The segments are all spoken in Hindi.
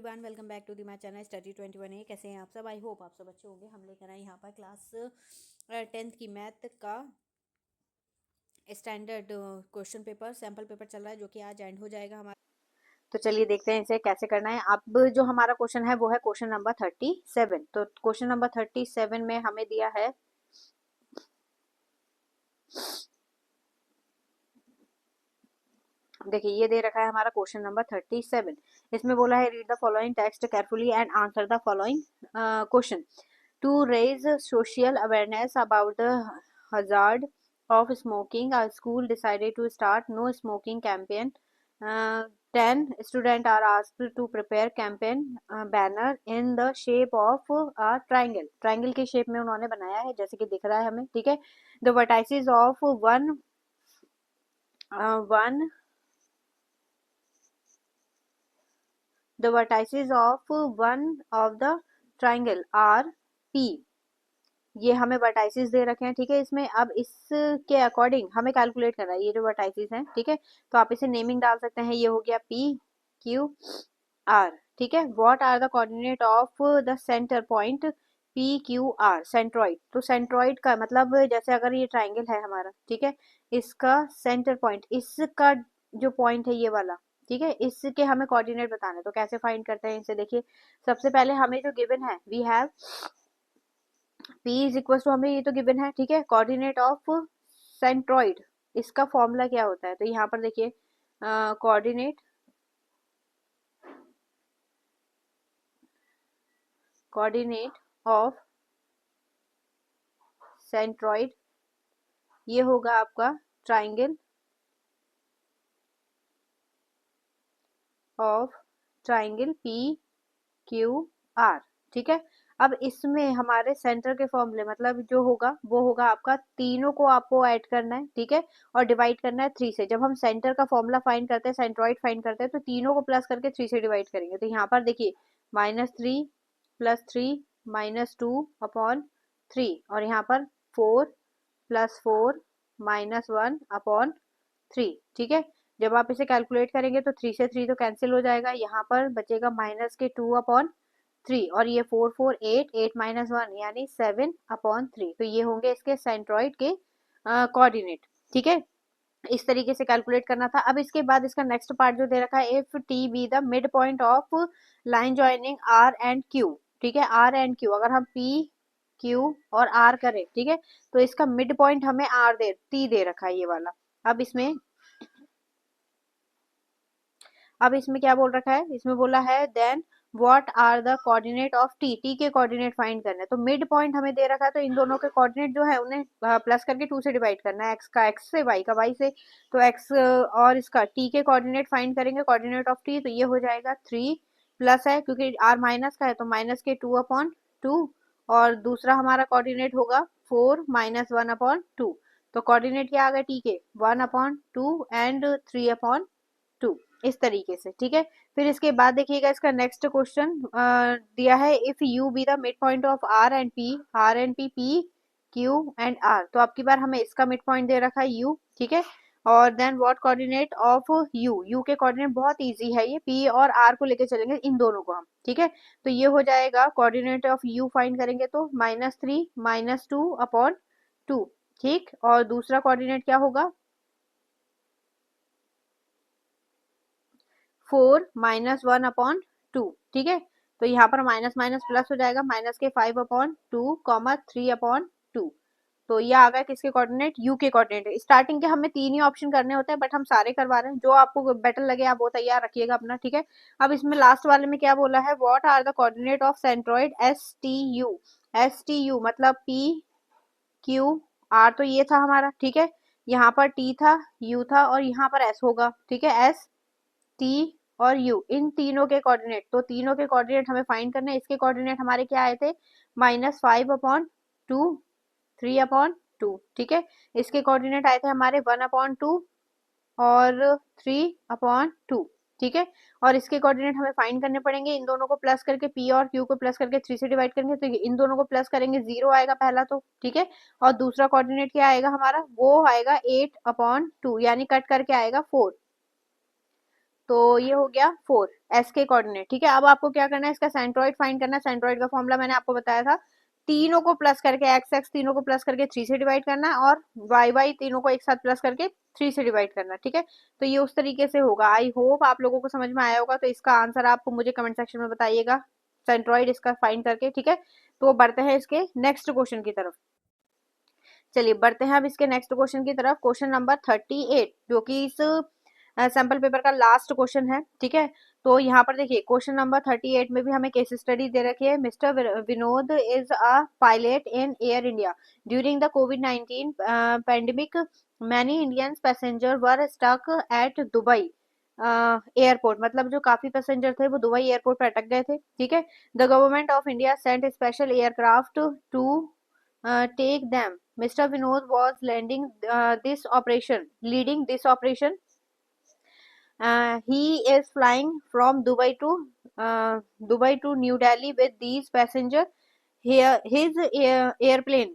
Everyone, welcome back to the my channel study 21 A. कैसे हैं आप सब? आई होप आप सब अच्छे होंगे। हम लेकर आए यहाँ पर क्लास 10th की मैथ का standard question paper, sample paper चल रहा है, जो कि आज एंड हो जाएगा हमारा। तो चलिए देखते हैं इसे कैसे करना है। अब जो हमारा क्वेश्चन है वो है क्वेश्चन नंबर 37। तो क्वेश्चन नंबर 37 में हमें दिया है, देखिए ये दे रखा है हमारा क्वेश्चन नंबर 37। इसमें बोला है read the following text carefully and answer the following question. To raise social awareness about the hazard of smoking, a school decided to start no smoking campaign. 10 students are asked to prepare campaign banner in the shape of a triangle. Triangle के shape में उन्होंने बनाया है, जैसे कि दिख रहा है हमें, ठीक है। The vertices of one of the triangle are P. ये हमें वर्टाइसिस दे रखे हैं, ठीक है। इसमें अब इसके अकॉर्डिंग हमें कैलकुलेट करना है ये जो वर्टाइसिस हैं, ठीक है। तो आप इसे नेमिंग डाल सकते हैं। ये हो गया पी क्यू आर, ठीक है। What are the coordinate of the centre point P Q R? Centroid. तो सेंट्रॉइड का मतलब, जैसे अगर ये ट्राइंगल है हमारा, ठीक है, इसका सेंटर पॉइंट, इसका जो पॉइंट है ये वाला, ठीक है, इसके हमें कोऑर्डिनेट बताना है। तो कैसे फाइंड करते हैं इसे? देखिए सबसे पहले हमें जो गिवन है, we have P is equal to, हमें ये तो गिवन है, ठीक है, कोऑर्डिनेट ऑफ सेंट्रॉइड। इसका फॉर्मूला क्या होता है? तो यहाँ पर देखिए कोऑर्डिनेट ऑफ सेंट्रॉइड, ये होगा आपका ट्राइंगल P Q R, ठीक है। अब इसमें हमारे सेंटर के फॉर्मूले, मतलब जो होगा वो होगा आपका, तीनों को आपको ऐड करना है, ठीक है, और डिवाइड करना है 3 से। जब हम सेंटर का फॉर्मूला फाइंड करते हैं, सेंट्रॉइड फाइंड करते हैं, तो तीनों को प्लस करके 3 से डिवाइड करेंगे। तो यहाँ पर देखिए -3 + 3 -2 अपॉन 3, और यहाँ पर 4 + 4 -1 अपॉन 3, ठीक है। जब आप इसे कैलकुलेट करेंगे तो 3 से 3 तो कैंसिल हो जाएगा, यहाँ पर बचेगा -2 अपॉन 3, और ये 4 4 8 8 -1 यानी 7 अपॉन 3। तो ये होंगे इसके सेंट्रॉइड के कोऑर्डिनेट, ठीक है। इस तरीके से कैलकुलेट करना था। अब इसके बाद इसका नेक्स्ट पार्ट जो दे रखा है, if T B the midpoint of line joining are and Q, ठीक है, आर एंड क्यू, अगर हम पी क्यू और आर करें, ठीक है, तो इसका मिड पॉइंट हमें आर टी दे रखा है, ये वाला। अब इसमें क्या बोल रखा है? इसमें बोला है then what are the coordinate of T, T के कोऑर्डिनेट फाइंड करना है। तो मिड पॉइंट हमें दे रखा है, तो इन दोनों के कोऑर्डिनेट जो है उन्हें प्लस करके 2 से डिवाइड करना है, एक्स का एक्स से, वाई का वाई से। तो एक्स और इसका टी के कोऑर्डिनेट फाइंड करेंगे, कोऑर्डिनेट ऑफ टी, तो ये हो जाएगा 3 प्लस है, क्योंकि आर माइनस का है तो माइनस के 2 अपॉन 2, और दूसरा हमारा कोऑर्डिनेट होगा 4 -1 अपॉन 2। तो कोऑर्डिनेट क्या आ गया टी के? 1 अपॉन 2 एंड 3 अपॉन 2, इस तरीके से, ठीक है। फिर इसके बाद देखिएगा इसका नेक्स्ट क्वेश्चन दिया है, if U be the midpoint of R and P P Q and R. तो अब की बार हमें इसका मिड पॉइंट दे रखा है यू, ठीक है। और then what coordinate of U, U के कोऑर्डिनेट बहुत इजी है, ये पी और आर को लेके चलेंगे, इन दोनों को हम, ठीक है। तो ये हो जाएगा कोऑर्डिनेट ऑफ यू फाइंड करेंगे तो -3 -2 अपॉन 2, ठीक। और दूसरा कोऑर्डिनेट क्या होगा? 4 -1 अपॉन 2, ठीक है। तो यहाँ पर माइनस माइनस प्लस हो जाएगा, माइनस के 5 अपॉन 2 3 अपॉन 2। तो ये आ गया किसके कोऑर्डिनेट? यू के कोऑर्डिनेट। स्टार्टिंग के हमें 3 ही ऑप्शन करने होते हैं, बट हम सारे करवा रहे हैं, जो आपको बेटर लगे आप वो तैयार रखिएगा अपना, ठीक है। अब इसमें लास्ट वाले में क्या बोला है? What are the coordinate of centroid S T U, मतलब पी क्यू आर, तो ये था हमारा, ठीक है। यहाँ पर टी था, यू था, और यहाँ पर एस होगा, ठीक है, एस टी और यू, इन तीनों के कोऑर्डिनेट। तो तीनों के कोऑर्डिनेट हमें फाइंड करने हैं। इसके कोऑर्डिनेट हमारे क्या आए थे? -5 अपॉन 2, 3 अपॉन 2, ठीक है। इसके कोऑर्डिनेट आए थे हमारे 1 अपॉन 2 और 3 अपॉन 2, ठीक है। और इसके कोऑर्डिनेट हमें फाइंड करने पड़ेंगे, इन दोनों को प्लस करके, पी और क्यू को प्लस करके 3 से डिवाइड करेंगे, तो इन दोनों को प्लस करेंगे, 0 आएगा पहला, तो ठीक है। और दूसरा कोऑर्डिनेट क्या आएगा हमारा? वो आएगा 8 अपॉन 2, यानी कट करके आएगा 4। तो ये हो गया 4 एस के कोऑर्डिनेट। ठीक है, अब आपको क्या करना है, इसका सेंट्रोइड फाइंड करना है। सेंट्रोइड का फॉर्मूला मैंने आपको बताया था, तीनों को प्लस करके एक्स एक्स तीनों को प्लस करके 3 से डिवाइड करना है, और वाई वाई तीनों को एक साथ प्लस करके 3 से डिवाइड करना है। ठीक है, तो ये उस तरीके से होगा। आई होप आप लोगों को समझ में आया होगा। तो इसका आंसर आप मुझे कमेंट सेक्शन में बताइएगा, सेंट्रोइड इसका फाइंड करके। ठीक है, तो बढ़ते हैं इसके नेक्स्ट क्वेश्चन की तरफ। चलिए बढ़ते हैं अब इसके नेक्स्ट क्वेश्चन की तरफ। क्वेश्चन नंबर 38 जो कि इस सैंपल पेपर का लास्ट क्वेश्चन है। ठीक है, तो यहाँ पर देखिए क्वेश्चन नंबर 38 में भी हमें केस स्टडी दे रखी है। Mister Vinod is a pilot in Air India during the कोविड-19 pandemic. Many Indians passenger were stuck at Dubai airport, मतलब जो काफी पैसेंजर थे वो दुबई एयरपोर्ट पर अटक गए थे। ठीक है, the government of India sent special aircraft to take them. Mr. Vinod was leading this operation. He is flying from Dubai to New Delhi with these passengers. Here, his airplane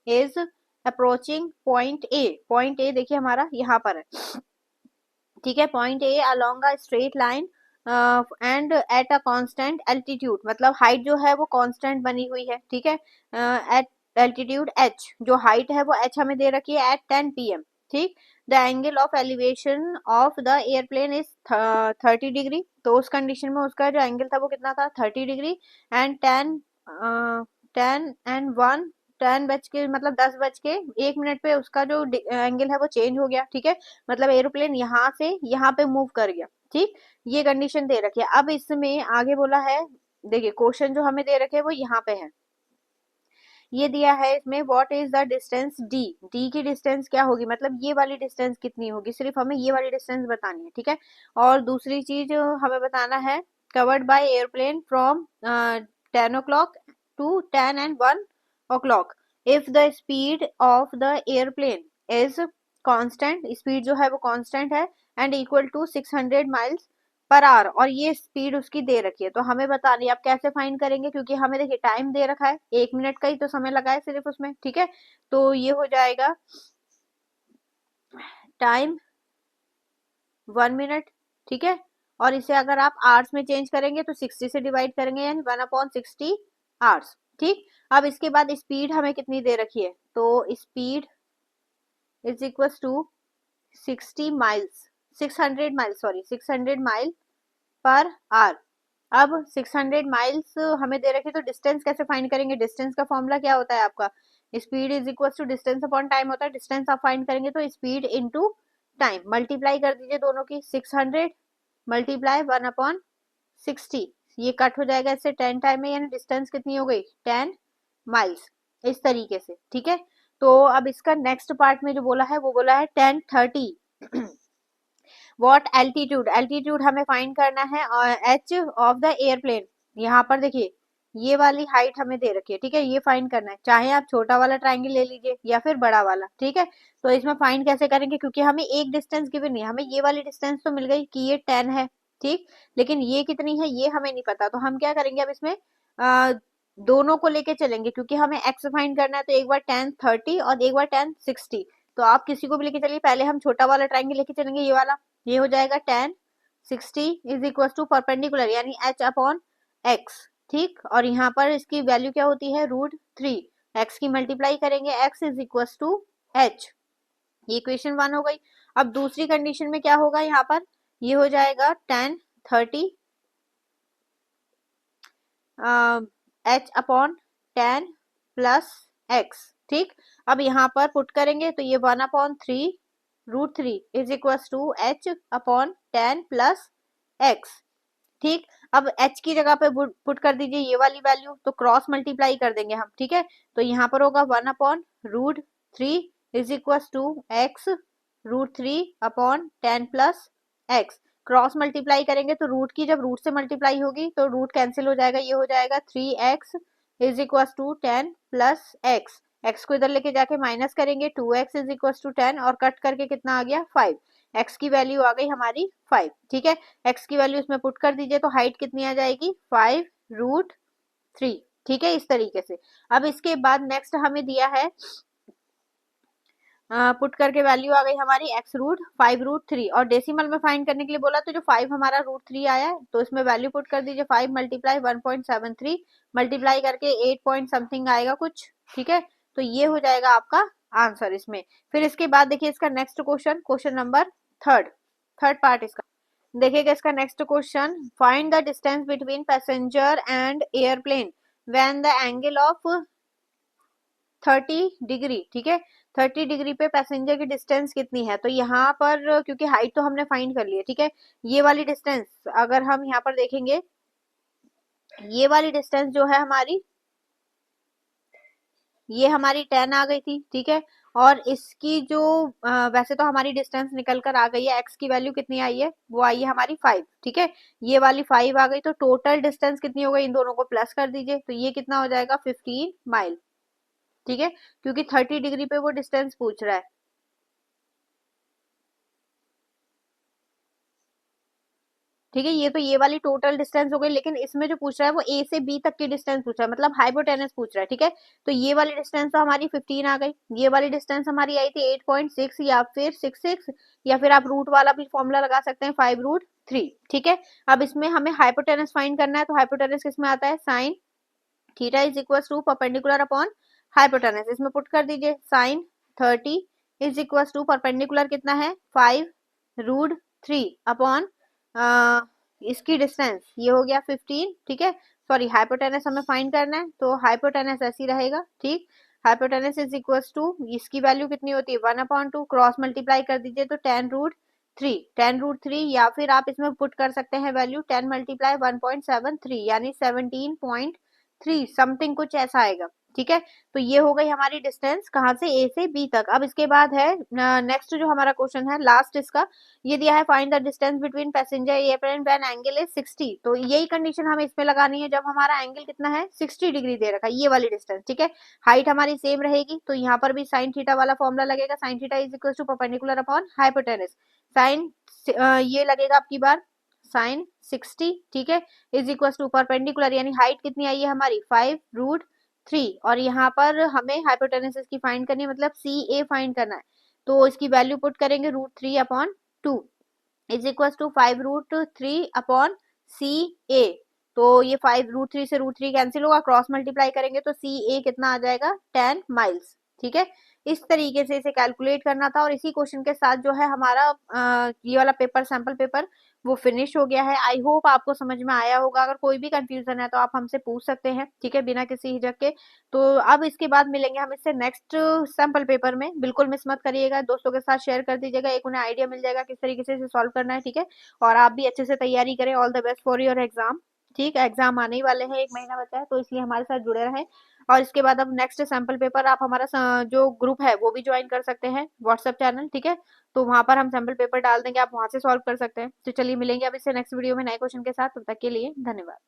is approaching point A. Point A देखिए हमारा यहाँ पर है। ठीक है, point a along a straight line and at a constant altitude, मतलब हाइट जो है वो कांस्टेंट बनी हुई है। ठीक है, एट एल्टीट्यूड एच, जो हाइट है वो एच हमें दे रखी है एट 10 PM। ठीक, the angle of elevation of the airplane is 30 degree. तो उस कंडीशन में उसका जो एंगल था वो कितना था, 30 डिग्री। एंड 10 एंड 1 10 बज के मतलब 10 बज के 1 मिनट पे उसका जो एंगल है वो चेंज हो गया। ठीक है, मतलब एरोप्लेन यहाँ से यहाँ पे मूव कर गया। ठीक, ये कंडीशन दे रखी है। अब इसमें आगे बोला है, देखिए क्वेश्चन जो हमें दे रखे हैं वो यहाँ पे है। ये दिया है इसमें what is the distance D, D की डिस्टेंस क्या होगी, मतलब ये वाली डिस्टेंस कितनी होगी, सिर्फ हमें ये वाली डिस्टेंस बतानी है। ठीक है, और दूसरी चीज हमें बताना है covered by airplane from 10 o'clock to 10 and 1 o'clock if the speed of the airplane is constant, speed जो है वो कांस्टेंट है, and equal to 600 miles per hour, और ये स्पीड उसकी दे रखी है। तो हमें बतानी है, आप कैसे फाइंड करेंगे, क्योंकि हमें देखिए टाइम दे रखा है, 1 मिनट का ही तो समय लगा है सिर्फ उसमें। ठीक है, तो ये हो जाएगा टाइम 1 मिनट। ठीक है, और इसे अगर आप आवर्स में चेंज करेंगे तो 60 से डिवाइड करेंगे, यानी 1/60 आवर्स। ठीक, अब इसके बाद स्पीड हमें कितनी दे रखी है, तो speed is equal to 600 mile per hour. अब 600 माइल्स हमें दे रखे, तो डिस्टेंस कैसे फाइंड करेंगे, डिस्टेंस का फॉर्मूला क्या होता है आपका, speed is equal to distance upon time होता है। डिस्टेंस आप फाइंड करेंगे तो स्पीड इनटू टाइम, मल्टीप्लाई कर दीजिए दोनों की, 600 मल्टीप्लाई 1/60, ये कट हो जाएगा इससे 10 टाइम में, यानी डिस्टेंस कितनी हो गई 10 माइल्स, इस तरीके से। ठीक है, तो अब इसका नेक्स्ट पार्ट में जो बोला है वो बोला है 10:30 व्हाट एल्टीट्यूड, एल्टीट्यूड हमें फाइंड करना है एच ऑफ द एयरप्लेन। यहाँ पर देखिए ये वाली हाइट हमें दे रखी है। ठीक है, ये फाइंड करना है, चाहे आप छोटा वाला ट्राइंगल ले लीजिए या फिर बड़ा वाला। ठीक है, तो इसमें फाइंड कैसे करेंगे, क्योंकि हमें एक डिस्टेंस गिवन नहीं है, हमें ये वाली डिस्टेंस तो मिल गई कि ये 10 है। ठीक, लेकिन ये कितनी है ये हमें नहीं पता, तो हम क्या करेंगे अब इसमें दोनों को लेके चलेंगे, क्योंकि हमें एक्स फाइंड करना है। तो एक बार 10:30 और एक बार 10:60, तो आप किसी को भी लेके चलिए, पहले हम छोटा वाला ट्राइंगल लेके चलेंगे, ये वाला, ये हो जाएगा 10:60 इज इक्वल टू परपेंडिकुलर यानी h अपॉन x। ठीक, और यहाँ पर इसकी वैल्यू क्या होती है √3, x की मल्टीप्लाई करेंगे, x is equal to h। ये इक्वेशन 1 हो गई। अब दूसरी कंडीशन में क्या होगा, यहाँ पर ये हो जाएगा 10:30 h अपॉन 10 प्लस x। ठीक, अब यहाँ पर पुट करेंगे तो ये 1/3 √3 is equal to h upon 10 plus x। ठीक, अब h की जगह पे पुट कर दीजिए ये वाली वैल्यू, तो क्रॉस मल्टीप्लाई कर देंगे हम। ठीक है, तो यहाँ पर होगा 1/√3 is equal to x √3 upon 10 plus x। Cross multiply करेंगे तो रूट की जब रूट से मल्टीप्लाई होगी तो रूट कैंसिल हो जाएगा, ये हो जाएगा 3x is equal to 10 plus x। x को इधर लेके जाके माइनस करेंगे, 2x इज इक्वल टू 10, और कट करके कितना आ गया 5। x की वैल्यू आ गई हमारी 5। ठीक है, x की वैल्यू इसमें पुट कर दीजिए, तो हाइट कितनी आ जाएगी 5√3। ठीक है, इस तरीके से। अब इसके बाद नेक्स्ट हमें दिया है पुट करके वैल्यू आ गई हमारी x√5√3 और डेसिमल में फाइंड करने के लिए बोला तो जो 5 हमारा √3 आया है तो इसमें वैल्यू पुट कर दीजिए 5 मल्टीप्लाई 1.73 मल्टीप्लाई करके 8 पॉइंट समथिंग आएगा कुछ, ठीक है। तो ये हो जाएगा आपका आंसर इसमें। फिर इसके बाद देखिए इसका next question, question number third part इसका देखिएगा। इसका next question, find the distance between passenger and airplane when the angle of 30 degree, ठीक है। 30 डिग्री पे पैसेंजर की डिस्टेंस कितनी है, तो यहाँ पर क्योंकि हाइट तो हमने फाइंड कर ली है, ठीक है। ये वाली डिस्टेंस अगर हम यहाँ पर देखेंगे, ये वाली डिस्टेंस जो है हमारी, ये हमारी 10 आ गई थी, ठीक है। और इसकी जो वैसे तो हमारी डिस्टेंस निकल कर आ गई है, एक्स की वैल्यू कितनी आई है, वो आई है हमारी 5, ठीक है। ये वाली 5 आ गई, तो टोटल डिस्टेंस कितनी हो गई, इन दोनों को प्लस कर दीजिए, तो ये कितना हो जाएगा 15 माइल, ठीक है। क्योंकि 30 डिग्री पे वो डिस्टेंस पूछ रहा है, ठीक है। ये तो ये वाली टोटल डिस्टेंस हो गई, लेकिन इसमें जो पूछ रहा है वो ए से बी तक की डिस्टेंस पूछ रहा है, मतलब हाइपोटेनस पूछ रहा है, ठीक है। तो ये वाली डिस्टेंस तो हमारी 15 आ गई, ये वाली डिस्टेंस हमारी आई थी 8.6 या फिर 66, या फिर आप रूट वाला भी फॉर्मूला लगा सकते हैं 5√3, ठीक है। अब इसमें हमें हाइपोटेनस फाइंड करना है, तो हाइपोटेनस किसमें आता है, sine theta is equal to perpendicular upon hypotenuse. इसमें पुट कर दीजिए sine 30 is equal to perpendicular कितना है 5√3 अपॉन इसकी डिस्टेंस ये हो गया 15, ठीक है। सॉरी, हाइपोटेनस हमें फाइंड करना है, तो हाइपोटेनस ऐसी रहेगा, ठीक। हाइपोटेनस इज इक्वल टू इसकी वैल्यू कितनी होती है 1/2, क्रॉस मल्टीप्लाई कर दीजिए तो 10√3 या फिर आप इसमें पुट कर सकते हैं वैल्यू 10 मल्टीप्लाई 1.73 यानी 17.3 समथिंग कुछ ऐसा आएगा, ठीक है। तो ये हो गई हमारी डिस्टेंस कहाँ से, ए से बी तक। अब इसके बाद है नेक्स्ट जो हमारा क्वेश्चन है लास्ट इसका, ये दिया है find the distance between passenger airplane when angle is 60। तो यही कंडीशन हमें इसमें लगानी है जब हमारा एंगल कितना है 60 डिग्री दे रखा है, ये वाली डिस्टेंस, ठीक है। हाइट हमारी सेम रहेगी, तो यहाँ पर भी साइन थीटा वाला फॉर्मूला लगेगा, sine theta is equal to perpendicular upon hypotenuse. Sine ये लगेगा आपकी बार साइन 60, ठीक है, इज इक्वल टू परपेंडिकुलर यानी हाइट कितनी आई है हमारी 5√3, और यहाँ पर हमें हाइपोटेनस की फाइंड करनी है, मतलब सी ए फाइंड करना है। तो इसकी वैल्यू पुट करेंगे √3/2 इज इक्वल टू 5√3/CA। तो ये 5√3 से √3 कैंसिल होगा, क्रॉस मल्टीप्लाई करेंगे तो CA कितना आ जाएगा 10 माइल्स, ठीक है। इस तरीके से इसे कैलकुलेट करना था, और इसी क्वेश्चन के साथ जो है हमारा ये वाला पेपर, सैंपल पेपर, वो फिनिश हो गया है। आई होप आपको समझ में आया होगा। अगर कोई भी कंफ्यूजन है तो आप हमसे पूछ सकते हैं, ठीक है, बिना किसी हिचक के। तो अब इसके बाद मिलेंगे हम इससे नेक्स्ट सैंपल पेपर में, बिल्कुल मिस मत करिएगा, दोस्तों के साथ शेयर कर दीजिएगा, एक उन्हें आइडिया मिल जाएगा किस तरीके से इसे सॉल्व करना है, ठीक है। और आप भी अच्छे से तैयारी करें। All the best for your exam, ठीक है। एग्जाम आने ही वाले हैं, 1 महीना बचा है, तो इसलिए हमारे साथ जुड़े रहें। और इसके बाद अब नेक्स्ट सैंपल पेपर आप हमारा जो ग्रुप है वो भी ज्वाइन कर सकते हैं, व्हाट्सएप चैनल, ठीक है। तो वहां पर हम सैंपल पेपर डाल देंगे, आप वहां से सॉल्व कर सकते हैं। तो चलिए मिलेंगे अब इससे नेक्स्ट वीडियो में नए क्वेश्चन के साथ, तब तक के लिए धन्यवाद।